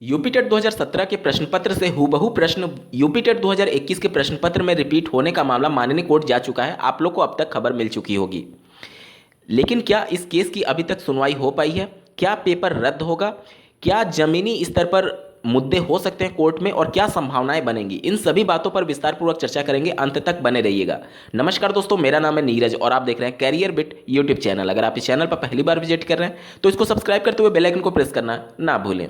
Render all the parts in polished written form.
UP TET 2017 के प्रश्न पत्र से हूबहू प्रश्न यूपी टेट 2021 के प्रश्न पत्र में रिपीट होने का मामला माननीय कोर्ट जा चुका है। आप लोग को अब तक खबर मिल चुकी होगी, लेकिन क्या इस केस की अभी तक सुनवाई हो पाई है? क्या पेपर रद्द होगा? क्या जमीनी स्तर पर मुद्दे हो सकते हैं कोर्ट में और क्या संभावनाएं बनेंगी? इन सभी बातों पर विस्तारपूर्वक चर्चा करेंगे, अंत तक बने रहिएगा। नमस्कार दोस्तों, मेरा नाम है नीरज और आप देख रहे हैं कैरियर बिट यूट्यूब चैनल। अगर आप इस चैनल पर पहली बार विजिट कर रहे हैं तो इसको सब्सक्राइब करते हुए बेल आइकन को प्रेस करना ना भूलें।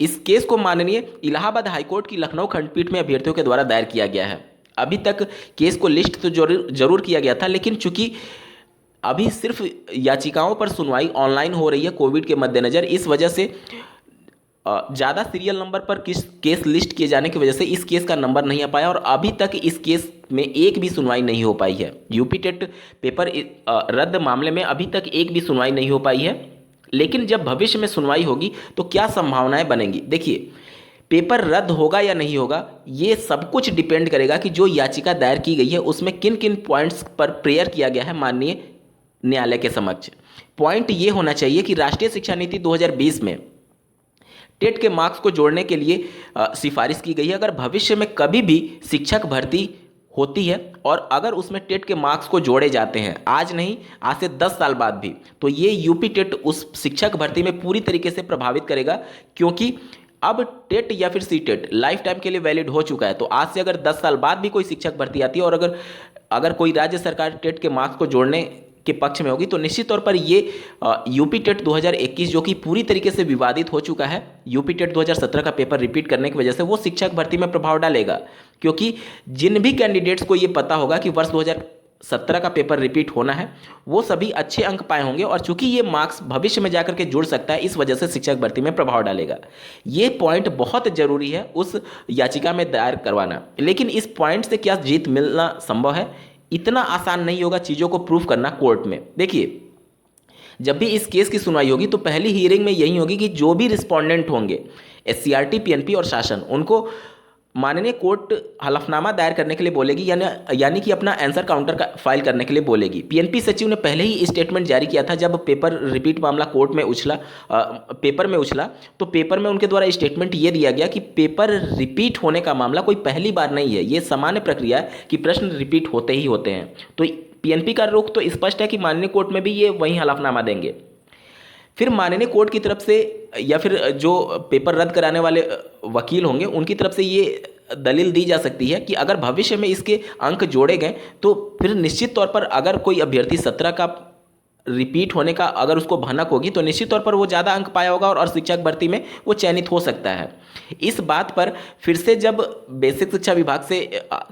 इस केस को माननीय इलाहाबाद हाईकोर्ट की लखनऊ खंडपीठ में अभ्यर्थियों के द्वारा दायर किया गया है। अभी तक केस को लिस्ट तो जरूर किया गया था, लेकिन चूंकि अभी सिर्फ याचिकाओं पर सुनवाई ऑनलाइन हो रही है कोविड के मद्देनज़र, इस वजह से ज़्यादा सीरियल नंबर पर केस लिस्ट किए जाने की वजह से इस केस का नंबर नहीं आ पाया और अभी तक इस केस में एक भी सुनवाई नहीं हो पाई है। यूपी टेट पेपर रद्द मामले में अभी तक एक भी सुनवाई नहीं हो पाई है, लेकिन जब भविष्य में सुनवाई होगी तो क्या संभावनाएं बनेंगी? देखिए, पेपर रद्द होगा या नहीं होगा, ये सब कुछ डिपेंड करेगा कि जो याचिका दायर की गई है उसमें किन किन पॉइंट्स पर प्रेयर किया गया है माननीय न्यायालय के समक्ष। पॉइंट ये होना चाहिए कि राष्ट्रीय शिक्षा नीति 2020 में टेट के मार्क्स को जोड़ने के लिए सिफारिश की गई है। अगर भविष्य में कभी भी शिक्षक भर्ती होती है और अगर उसमें टेट के मार्क्स को जोड़े जाते हैं, आज नहीं आज से 10 साल बाद भी, तो ये यूपी टेट उस शिक्षक भर्ती में पूरी तरीके से प्रभावित करेगा, क्योंकि अब टेट या फिर सी टेट लाइफ टाइम के लिए वैलिड हो चुका है। तो आज से अगर 10 साल बाद भी कोई शिक्षक भर्ती आती है और अगर कोई राज्य सरकार टेट के मार्क्स को जोड़ने के पक्ष में होगी तो निश्चित तौर पर ये यूपी टेट 2021 जो कि पूरी तरीके से विवादित हो चुका है, यूपी टेट 2017 का पेपर रिपीट करने की वजह से वो शिक्षक भर्ती में प्रभाव डालेगा। क्योंकि जिन भी कैंडिडेट्स को ये पता होगा कि वर्ष 2017 का पेपर रिपीट होना है, वो सभी अच्छे अंक पाए होंगे और चूंकि ये मार्क्स भविष्य में जाकर के जुड़ सकता है, इस वजह से शिक्षक भर्ती में प्रभाव डालेगा। ये पॉइंट बहुत जरूरी है उस याचिका में दायर करवाना। लेकिन इस पॉइंट से क्या जीत मिलना संभव है? इतना आसान नहीं होगा चीज़ों को प्रूफ करना कोर्ट में। देखिए, जब भी इस केस की सुनवाई होगी तो पहली हियरिंग में यही होगी कि जो भी रिस्पोंडेंट होंगे, एससीईआरटी, पीएनपी और शासन, उनको माननीय कोर्ट हलफनामा दायर करने के लिए बोलेगी, यानी कि अपना आंसर काउंटर का फाइल करने के लिए बोलेगी। पीएनपी सचिव ने पहले ही स्टेटमेंट जारी किया था जब पेपर रिपीट मामला कोर्ट में पेपर में उछला, तो पेपर में उनके द्वारा स्टेटमेंट ये दिया गया कि पेपर रिपीट होने का मामला कोई पहली बार नहीं है, ये सामान्य प्रक्रिया है कि प्रश्न रिपीट होते ही होते हैं। तो पीएनपी का रुख तो स्पष्ट है कि माननीय कोर्ट में भी ये वही हलफनामा देंगे। फिर माननीय कोर्ट की तरफ से या फिर जो पेपर रद्द कराने वाले वकील होंगे उनकी तरफ से ये दलील दी जा सकती है कि अगर भविष्य में इसके अंक जोड़े गए तो फिर निश्चित तौर पर अगर कोई अभ्यर्थी 17 का रिपीट होने का अगर उसको भनक होगी तो निश्चित तौर पर वो ज़्यादा अंक पाया होगा और शिक्षक भर्ती में वो चयनित हो सकता है। इस बात पर फिर से जब बेसिक शिक्षा विभाग से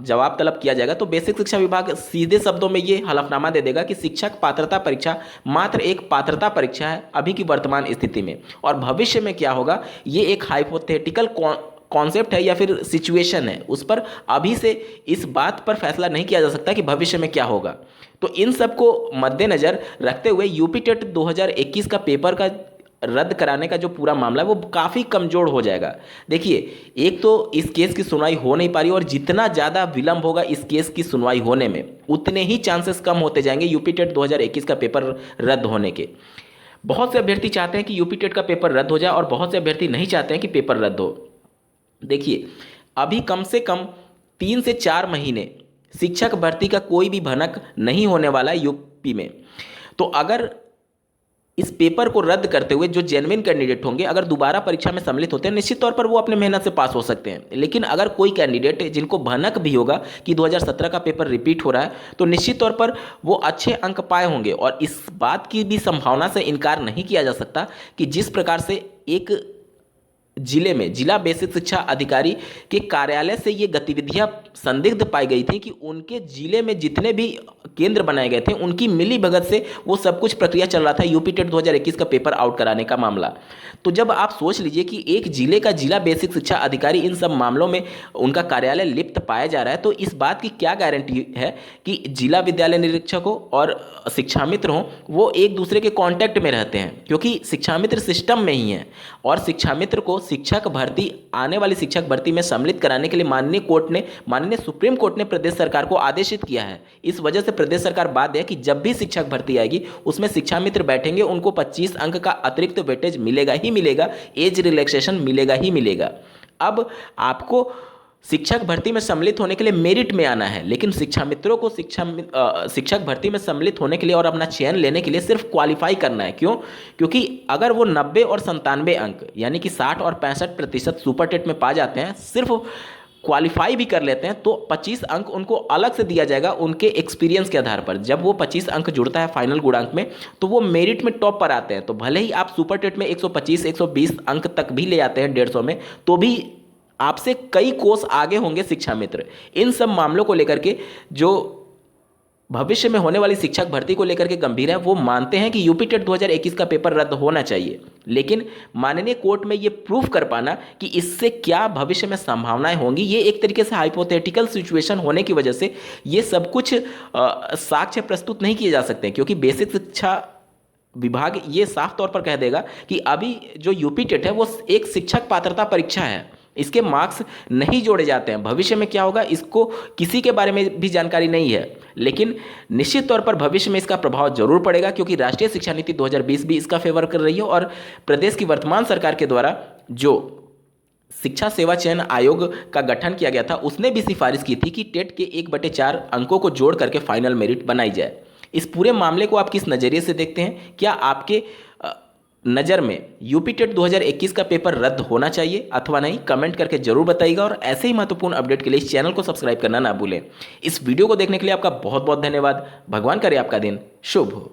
जवाब तलब किया जाएगा तो बेसिक शिक्षा विभाग सीधे शब्दों में ये हलफनामा दे देगा कि शिक्षक पात्रता परीक्षा मात्र एक पात्रता परीक्षा है अभी की वर्तमान स्थिति में, और भविष्य में क्या होगा ये एक हाइपोथेटिकल कॉन्सेप्ट है या फिर सिचुएशन है, उस पर अभी से इस बात पर फैसला नहीं किया जा सकता कि भविष्य में क्या होगा। तो इन सब को मद्देनज़र रखते हुए यूपी टेट 2021 का पेपर का रद्द कराने का जो पूरा मामला है वो काफ़ी कमज़ोर हो जाएगा। देखिए, एक तो इस केस की सुनवाई हो नहीं पा रही और जितना ज़्यादा विलंब होगा इस केस की सुनवाई होने में उतने ही चांसेस कम होते जाएंगे यूपी टेट 2021 का पेपर रद्द होने के। बहुत से अभ्यर्थी चाहते हैं कि यूपी टेट का पेपर रद्द हो जाए और बहुत से अभ्यर्थी नहीं चाहते हैं कि पेपर रद्द हो। देखिए, अभी कम से कम 3 से 4 महीने शिक्षक भर्ती का कोई भी भनक नहीं होने वाला है यूपी में। तो अगर इस पेपर को रद्द करते हुए जो जेन्युइन कैंडिडेट होंगे अगर दोबारा परीक्षा में सम्मिलित होते हैं, निश्चित तौर पर वो अपने मेहनत से पास हो सकते हैं। लेकिन अगर कोई कैंडिडेट जिनको भनक भी होगा कि 2017 का पेपर रिपीट हो रहा है तो निश्चित तौर पर वो अच्छे अंक पाए होंगे। और इस बात की भी संभावना से इनकार नहीं किया जा सकता कि जिस प्रकार से एक जिले में जिला बेसिक शिक्षा अधिकारी के कार्यालय से ये गतिविधियां संदिग्ध पाई गई थी कि उनके जिले में जितने भी केंद्र बनाए गए थे उनकी मिली भगत से वो सब कुछ प्रक्रिया चल रहा था यूपी टेट 2021 का पेपर आउट कराने का मामला। तो जब आप सोच लीजिए कि एक जिले का जिला बेसिक शिक्षा अधिकारी इन सब मामलों में उनका कार्यालय लिप्त पाया जा रहा है, तो इस बात की क्या गारंटी है कि जिला विद्यालय निरीक्षक हो और शिक्षा मित्र हो वो एक दूसरे के कांटेक्ट में रहते हैं, क्योंकि शिक्षा मित्र सिस्टम में ही है और शिक्षा मित्र को शिक्षक भर्ती आने वाली शिक्षक भर्ती में सम्मिलित कराने के लिए माननीय सुप्रीम कोर्ट ने प्रदेश सरकार को आदेशित किया है। इस वजह से प्रदेश सरकार बाध्य है कि जब भी शिक्षक भर्ती आएगी उसमें शिक्षा मित्र बैठेंगे, उनको 25 अंक का अतिरिक्त वेटेज मिलेगा ही मिलेगा, एज रिलैक्सेशन मिलेगा ही मिलेगा। अब आपको शिक्षक भर्ती में सम्मिलित होने के लिए मेरिट में आना है, लेकिन शिक्षा मित्रों को शिक्षक भर्ती में सम्मिलित होने के लिए और अपना चयन लेने के लिए सिर्फ क्वालिफाई करना है। क्यों? क्योंकि अगर वो 90 और 97 अंक यानी कि 60 और 65% सुपर टेट में पा जाते हैं, सिर्फ क्वालिफाई भी कर लेते हैं, तो 25 अंक उनको अलग से दिया जाएगा उनके एक्सपीरियंस के आधार पर। जब वो 25 अंक जुड़ता है फाइनल गुणांक में, तो वो मेरिट में टॉप पर आते हैं। तो भले ही आप सुपर टेट में 125 120 अंक तक भी ले आते हैं 150 में, तो भी आपसे कई कोस आगे होंगे शिक्षा मित्र। इन सब मामलों को लेकर के जो भविष्य में होने वाली शिक्षक भर्ती को लेकर के गंभीर है, वो मानते हैं कि यूपी टेट 2021 का पेपर रद्द होना चाहिए, लेकिन माननीय कोर्ट में ये प्रूफ कर पाना कि इससे क्या भविष्य में संभावनाएं होंगी, ये एक तरीके से हाइपोथेटिकल सिचुएशन होने की वजह से ये सब कुछ साक्ष्य प्रस्तुत नहीं किए जा सकते, क्योंकि बेसिक शिक्षा विभाग ये साफ तौर पर कह देगा कि अभी जो यूपी टेट है वो एक शिक्षक पात्रता परीक्षा है, इसके मार्क्स नहीं जोड़े जाते हैं। भविष्य में क्या होगा इसको किसी के बारे में भी जानकारी नहीं है, लेकिन निश्चित तौर पर भविष्य में इसका प्रभाव जरूर पड़ेगा, क्योंकि राष्ट्रीय शिक्षा नीति 2020 भी इसका फेवर कर रही है और प्रदेश की वर्तमान सरकार के द्वारा जो शिक्षा सेवा चयन आयोग का गठन किया गया था, उसने भी सिफारिश की थी कि टेट के 1/4 अंकों को जोड़ करके फाइनल मेरिट बनाई जाए। इस पूरे मामले को आप किस नज़रिए से देखते हैं? क्या आपके नज़र में यूपी टेट 2021 का पेपर रद्द होना चाहिए अथवा नहीं? कमेंट करके जरूर बताइएगा और ऐसे ही महत्वपूर्ण अपडेट के लिए इस चैनल को सब्सक्राइब करना ना भूलें। इस वीडियो को देखने के लिए आपका बहुत बहुत धन्यवाद। भगवान करे आपका दिन शुभ हो।